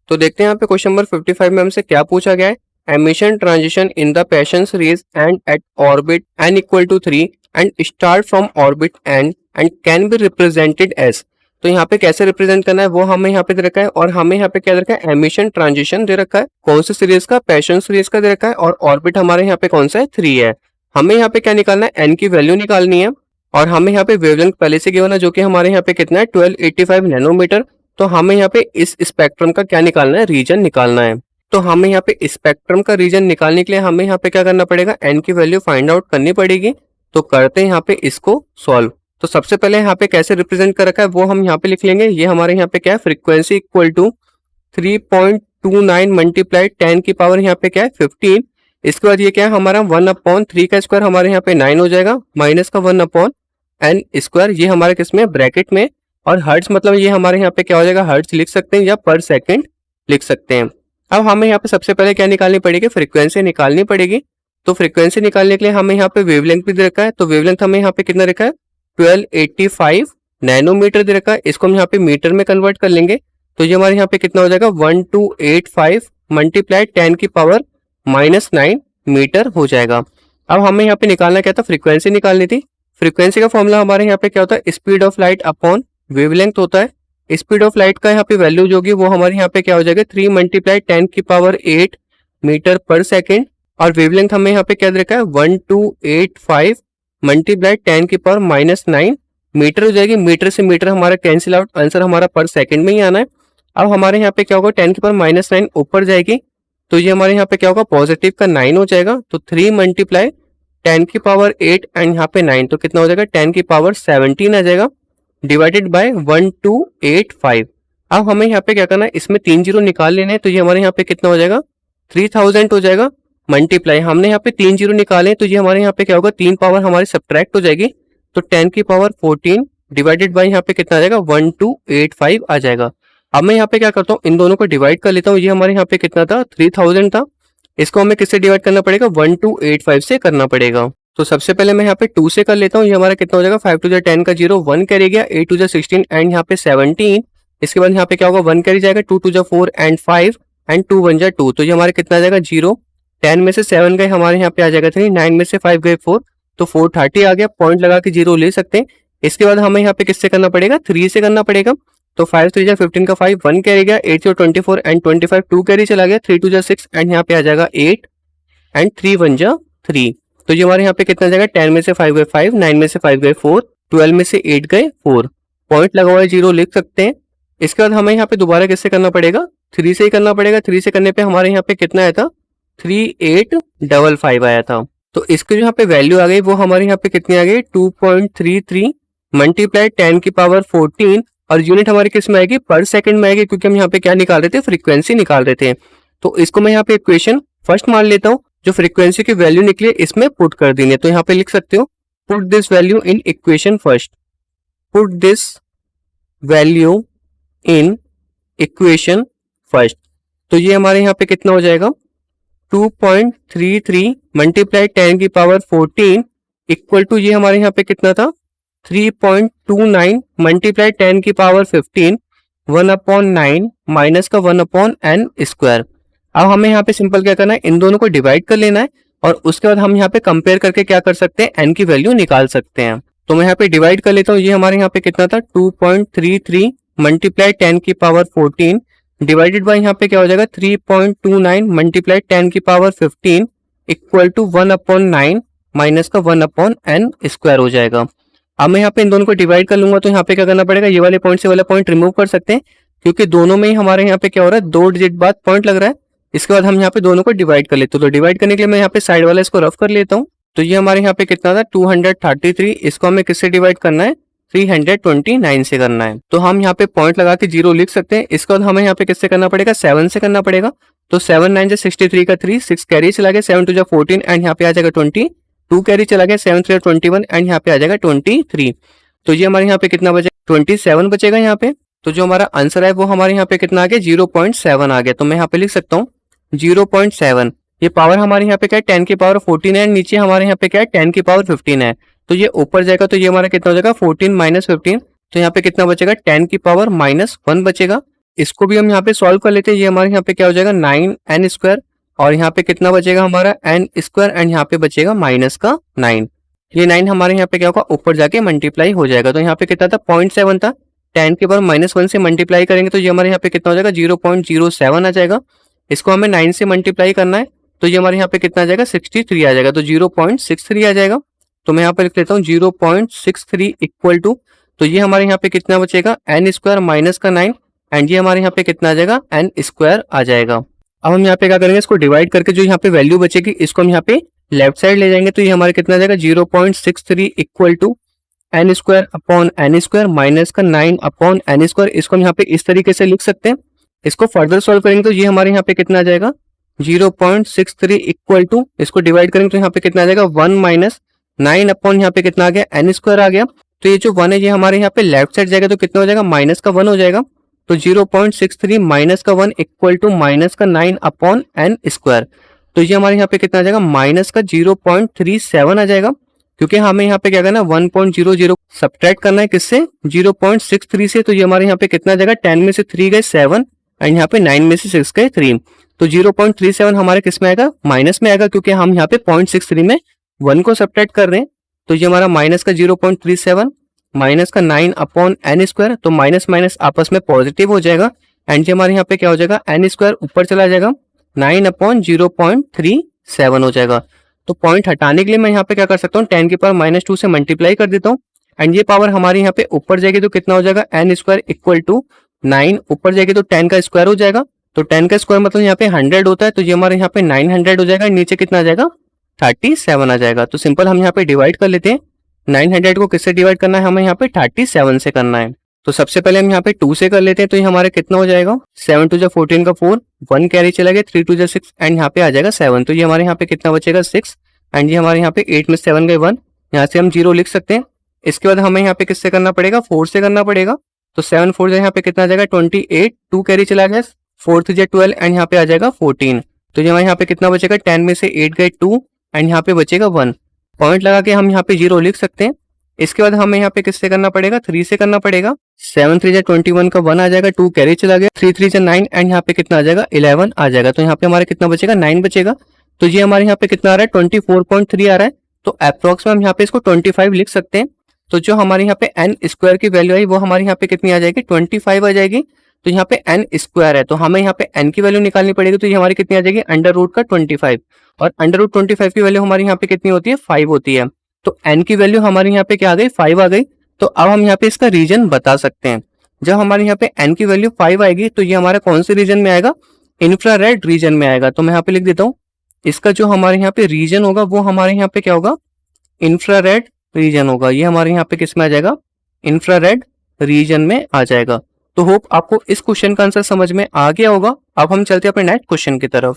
तो देखते हैं यहाँ पे क्वेश्चन नंबर 55 में हमसे क्या पूछा गया है। Emission transition in the Paschen series and at orbit n equal to 3 and start from orbit n and can be represented as. तो यहाँ पे कैसे रिप्रेजेंट करना है वो हमें यहाँ पे दे रखा है, और हमें यहाँ पे क्या दे रखा है, एमिशन ट्रांजिशन दे रखा है। कौन सी सीरीज का, पैशन सीरीज का दे रखा है, और ऑर्बिट हमारे यहाँ पे कौन सा है, 3 है। हमें यहाँ पे क्या निकालना है, n की वैल्यू निकालनी है, और हमें यहाँ पे वेवलेंथ पहले से गिवन है जो कि हमारे यहाँ पे कितना है, 1285 नैनोमीटर। तो हमें यहाँ पे इस स्पेक्ट्रम का क्या निकालना है, रीजन निकालना है। तो हमें यहाँ पे स्पेक्ट्रम का रीजन निकालने के लिए हमें यहाँ पे क्या करना पड़ेगा, एन की वैल्यू फाइंड आउट करनी पड़ेगी। तो करते हैं यहाँ पे इसको सॉल्व। तो सबसे पहले यहाँ पे कैसे रिप्रेजेंट कर रखा है वो हम यहाँ पे लिख लेंगे। ये हमारे यहाँ पे क्या है, फ्रीक्वेंसी इक्वल टू 3.29 मल्टीप्लाई 10 की पावर यहाँ पे क्या है 15। इसके बाद ये क्या है हमारा 1/3 का स्क्वायर हमारे यहाँ पे 9 हो जाएगा, माइनस का 1/n स्क्वायर, ये हमारे किसमें, ब्रैकेट में। और हर्ट्ज मतलब ये हमारे यहाँ पे क्या हो जाएगा, हर्ट्ज लिख सकते हैं या पर सेकंड लिख सकते हैं। अब हमें यहाँ पे सबसे पहले क्या निकालनी पड़ेगी, फ्रीक्वेंसी निकालनी पड़ेगी। तो फ्रीक्वेंसी निकालने के लिए हमें यहाँ पे वेवलेंथ भी दे रखा है। तो वेवलेंथ हमें यहाँ पे कितना रखा है, 1285 नैनोमीटर दे रखा है। इसको हम यहाँ पे मीटर में कन्वर्ट कर लेंगे। तो ये हमारे यहाँ पे कितना हो जाएगा, 1285 मल्टीप्लाई 10 की पावर -9 मीटर हो जाएगा। अब हमें यहाँ पे निकालना क्या था, फ्रीक्वेंसी निकालनी थी। फ्रीक्वेंसी का फॉर्मूला हमारे यहाँ पे क्या होता है, speed of light upon wavelength होता है। स्पीड ऑफ लाइट का यहाँ पे वैल्यू जो होगी वो हमारे यहाँ पे क्या हो जाएगा, 3 मल्टीप्लाई 10 की पावर 8 मीटर पर सेकेंड। और वेवलेंथ हमें यहाँ पे क्या दे रखा है, 1285 मल्टीप्लाई 10 की पावर -9 मीटर हो जाएगी। मीटर से मीटर हमारा कैंसिल आउट, आंसर हमारा पर सेकंड में ही आना है। अब हमारे यहाँ पे क्या होगा, 10 की पावर -9 ऊपर जाएगी, तो ये हमारे यहाँ पे क्या होगा, पॉजिटिव का 9 हो जाएगा। तो 3 मल्टीप्लाई 10 की पावर 8 एंड यहाँ पे 9, तो कितना हो जाएगा, 10 की पावर 17 आ जाएगा, डिवाइडेड बाय 1285। अब हमें यहाँ पे क्या करना है, इसमें 3 जीरो निकाल लेने हैं। तो ये हमारे यहाँ पे कितना हो जाएगा, 3000 हो जाएगा। मल्टीप्लाई हमने यहाँ पे 3 जीरो निकाले, तो ये हमारे यहाँ पे क्या होगा, 3 पावर हमारी सब्ट्रैक्ट हो जाएगी। तो 10 की पावर 14 डिवाइडेड बाय यहाँ पे कितना आ जाएगा, 1285 आ जाएगा। अब मैं यहाँ पे क्या करता हूँ, इन दोनों को डिवाइड कर लेता हूँ। ये हमारे यहाँ पे कितना था, 3000 था। इसको हमें किससे डिवाइड करना पड़ेगा, 1285 से करना पड़ेगा। तो सबसे पहले मैं यहाँ पे 2 से कर लेता हूँ। ये हमारा कितना हो जाएगा, 5 टू 10 का 0, 1 कैरी गया, 8 टू 16 एंड यहाँ पे 17। इसके बाद यहाँ पे क्या होगा, 1 कैरी जाएगा, 2 टू 4 एंड 5 एंड 2 1 2। तो ये हमारे कितना आ जाएगा, 0। 10 में से 7 गए हमारे यहाँ पे आ जाएगा 3, 9 में से 5 गए 4, तो 430 आ गया। पॉइंट लगा के 0 ले सकते हैं। इसके बाद हमें यहाँ पे किससे करना पड़ेगा, 3 से करना पड़ेगा। तो 5 3 15 का 5, 1 कैरी गया, 8 0 24 एंड 25, 2 कैरी चला गया, 3 2 6 एंड यहाँ पे आ जाएगा 8 एंड 3 1 3। तो ये हमारे यहाँ पे कितना जाएगा, 10 में से 5 गए 5, 9 में से 5 गए 4, 12 में से 8 गए 4, पॉइंट लगा हुआ है 0 लिख सकते हैं। इसके बाद हमें यहाँ पे दोबारा किससे करना पड़ेगा, 3 से ही करना पड़ेगा। 3 से करने पे हमारे यहाँ पे कितना आया था, 3855 आया था। तो इसकी जो यहाँ पे वैल्यू आ गई वो हमारे यहाँ पे कितनी आ गई, 2.33 मल्टीप्लाई 10 की पावर 14, और यूनिट हमारी किस में आएगी, पर सेकंड में आएगी, क्योंकि हम यहाँ पे क्या निकाल रहे थे, फ्रीक्वेंसी निकाल रहे थे। तो इसको मैं यहाँ पे इक्वेशन फर्स्ट मान लेता हूँ। जो फ्रीक्वेंसी की वैल्यू निकली इसमें पुट कर देनी है। तो यहाँ पे लिख सकते हो, put this value in equation first, put this value in equation first. तो ये हमारे यहाँ पे कितना हो जाएगा, 2.33 मल्टीप्लाई 10 की पावर 14 इक्वल टू, ये हमारे यहाँ पे कितना था, 3.29 मल्टीप्लाई 10 की पावर 15, 1/9 माइनस का 1/n स्क्वायर। अब हमें यहाँ पे सिंपल क्या करना है, इन दोनों को डिवाइड कर लेना है, और उसके बाद हम यहाँ पे कंपेयर करके क्या कर सकते हैं, n की वैल्यू निकाल सकते हैं। तो मैं यहाँ पे डिवाइड कर लेता हूँ। ये हमारे यहाँ पे कितना था, 2.33 मल्टीप्लाई 10 की पावर 14 डिवाइडेड बाय यहाँ पे क्या हो जाएगा, 3.29 मल्टीप्लाई 10 की पावर 15 इक्वल टू 1/9 माइनस का 1/n स्क्वायर हो जाएगा। अब मैं यहाँ पे इन दोनों को डिवाइड कर लूंगा। तो यहाँ पे क्या करना पड़ेगा, ये वाले पॉइंट से वाला पॉइंट रिमूव कर सकते हैं, क्योंकि दोनों में ही हमारे यहाँ पे क्या हो रहा है, 2 डिजिट बाद पॉइंट लग रहा है। इसके बाद हम यहाँ पे दोनों को डिवाइड कर लेते हैं। तो डिवाइड करने के लिए मैं यहाँ पे साइड वाला इसको रफ कर लेता हूँ। तो ये हमारे यहाँ पे कितना था, 233। इसको हमें किससे डिवाइड करना है, 329 से करना है। तो हम यहाँ पे पॉइंट लगा के 0 लिख सकते हैं। इसके बाद हमें यहाँ पे किससे करना पड़ेगा, 7 से करना पड़ेगा। तो 7 9 63 का 3, 6 कैरी चला गया, 7 2 14 एंड यहाँ पे आ जाएगा 20, 2 कैरी चला गया, 7 3 21 एंड यहाँ पे आ जाएगा 23। तो ये हमारे यहाँ पे कितना बचेगा, 27 बचेगा यहाँ पे। तो जो हमारा आंसर है वो हमारे यहाँ पे कितना आ गया, 0.7 आ गया। तो मैं यहाँ पे लिख सकता हूँ 0.7। ये पावर हमारे यहाँ पे क्या है, 10 की पावर 14 है, नीचे हमारे यहाँ पे क्या है, 10 की पावर 15 है। तो ये ऊपर जाएगा, तो ये हमारा कितना हो जाएगा, 14 माइनस 15। तो यहाँ पे कितना बचेगा, 10 की पावर -1 बचेगा। इसको भी हम यहाँ पे सॉल्व कर लेते हैं। ये हमारे यहाँ पे क्या हो जाएगा 9n² और यहाँ पे कितना बचेगा हमारा n² एंड यहाँ पे बचेगा माइनस का 9। ये 9 हमारे यहाँ पे क्या होगा ऊपर जाके मल्टीप्लाई हो जाएगा। तो यहाँ पे कितना था 0.7 था, 10 के पावर -1 से मल्टीप्लाई करेंगे तो ये हमारे यहाँ पे कितना हो जाएगा 0.07 आ जाएगा। इसको हमें 9 से मल्टीप्लाई करना है तो ये हमारे यहाँ पे कितना आ जाएगा 63 आ जाएगा। तो 0.63 आ जाएगा। तो मैं यहाँ पे लिख लेता हूँ 0.63 इक्वल टू, तो ये हमारे यहाँ पे कितना बचेगा n² माइनस का 9 एंड ये हमारे यहाँ पे कितना आ जाएगा n² आ जाएगा। अब हम यहाँ पे क्या करेंगे, इसको डिवाइड करके जो यहाँ पे वैल्यू बचेगी इसको हम यहाँ पे लेफ्ट साइड ले जाएंगे। तो ये हमारे कितना आ जाएगा 0.63 equal to n² upon n² minus का 9 अपॉन n²। इसको हम यहाँ पे इस तरीके से लिख सकते हैं। इसको फर्दर सॉल्व करेंगे तो ये हमारे यहाँ पे कितना आ जाएगा 0.63 इक्वल टू, इसको डिवाइड करेंगे तो यहाँ पे कितना आ जाएगा 1 माइनस 9 अपॉन यहाँ पे कितना आ गया n² आ गया। तो ये जो 1 है ये हमारे यहाँ पे लेफ्ट साइड जाएगा तो कितना हो जाएगा माइनस का 1 हो जाएगा। तो 0.63 माइनस का 1 इक्वल टू माइनस का 9 अपॉन n²। तो ये हमारे यहाँ पे कितना आ जाएगा माइनस का 0.37 आ जाएगा, क्योंकि हमें यहाँ पे क्या करना है 1.00 सब्ट्रैक्ट करना है किससे 0.63 से। तो ये हमारे यहाँ पे कितना आ जाएगा 10 में से 3 गए 7 एंड यहाँ पे 9 में से 6 गए 3। तो 0.37 हमारे किस में आएगा माइनस में आएगा, क्योंकि हम यहाँ पे 0.63 में 1 को सब्ट्रैक्ट कर रहे हैं। तो ये हमारा माइनस का 0.37 माइनस का 9 अपॉन n²। तो माइनस माइनस आपस में पॉजिटिव हो जाएगा एंड ये हमारे यहाँ पे क्या हो जाएगा n² ऊपर चला जाएगा 9 अपॉन 0.37 हो जाएगा। तो पॉइंट हटाने के लिए मैं यहाँ पे क्या कर सकता हूँ 10 की पावर -2 से मल्टीप्लाई कर देता हूँ एंड ये पावर हमारी यहाँ पे ऊपर जाएगी तो कितना हो जाएगा n² इक्वल टू 9 ऊपर जाएगी तो 10 का स्क्वायर हो जाएगा। तो 10 का स्क्वायर मतलब यहाँ पे 100 होता है। तो ये हमारे यहाँ पे 900 हो जाएगा, नीचे कितना आ जाएगा 37 आ जाएगा। तो सिंपल हम यहाँ पे डिवाइड कर लेते हैं। 900 को किससे डिवाइड करना है, हमें यहाँ पे 37 से करना है। तो सबसे पहले हम यहाँ पे 2 से कर लेते हैं। तो ये हमारे कितना हो जाएगा 7 2 14 का 4, 1 कैरी चला गया, 3 2 6 एंड यहाँ पे आ जाएगा 7। तो ये हमारे यहाँ पे कितना बचेगा 6 एंड ये हमारे यहाँ पे 8 में 7 गए 1, यहाँ से हम 0 लिख सकते हैं। इसके बाद हमें यहाँ पे किससे करना पड़ेगा 4 से करना पड़ेगा। तो 7 4 यहाँ पे कितना आ जाएगा 28, 2 कैरी चला गया, 4 3 12 एंड यहाँ पे आ जाएगा 14। तो ये हमारे यहाँ पे कितना बचेगा 10 में से 8 गए 2 एंड यहाँ पे बचेगा 1। पॉइंट लगा के हम यहाँ पे 0 लिख सकते हैं। इसके बाद हमें यहाँ पे किससे करना पड़ेगा 3 से करना पड़ेगा। 7 3 21 का 1 आ जाएगा, 2 कैरी चला गया, 3 3 9 एंड यहाँ पे कितना आ जाएगा 11 आ जाएगा। तो यहाँ पे हमारे कितना बचेगा 9 बचेगा। तो ये हमारे यहाँ पे कितना आ रहा है 24.3 आ रहा है। तो अप्रोक्स में हम यहाँ पे इसको 25 लिख सकते हैं। तो जो हमारे यहाँ पे n² की वैल्यू आई वो हमारे यहाँ पे कितनी आ जाएगी 25 आ जाएगी। तो यहाँ पे n² है तो हमें यहाँ पे n की वैल्यू निकालनी पड़ेगी। तो ये हमारी कितनी आ जाएगी √25 और √25 की वैल्यू हमारी यहाँ पे कितनी होती है 5 होती है। तो n की वैल्यू हमारे यहाँ पे क्या आ गई 5 आ गई। तो अब हम यहाँ पे इसका रीजन बता सकते हैं। जब हमारे यहाँ पे n की वैल्यू 5 आएगी तो ये हमारा कौन से रीजन में आएगा इंफ्रारेड रीजन में आएगा। तो मैं यहाँ पे लिख देता हूँ इसका जो हमारे यहाँ पे रीजन होगा वो हमारे यहाँ पे क्या होगा इंफ्रारेड रीजन होगा। ये हमारे यहाँ पे किस में आ जाएगा इंफ्रारेड रीजन में आ जाएगा। तो होप आपको इस क्वेश्चन का आंसर समझ में आ गया होगा। अब हम चलते हैं अपने नेक्स्ट क्वेश्चन की तरफ।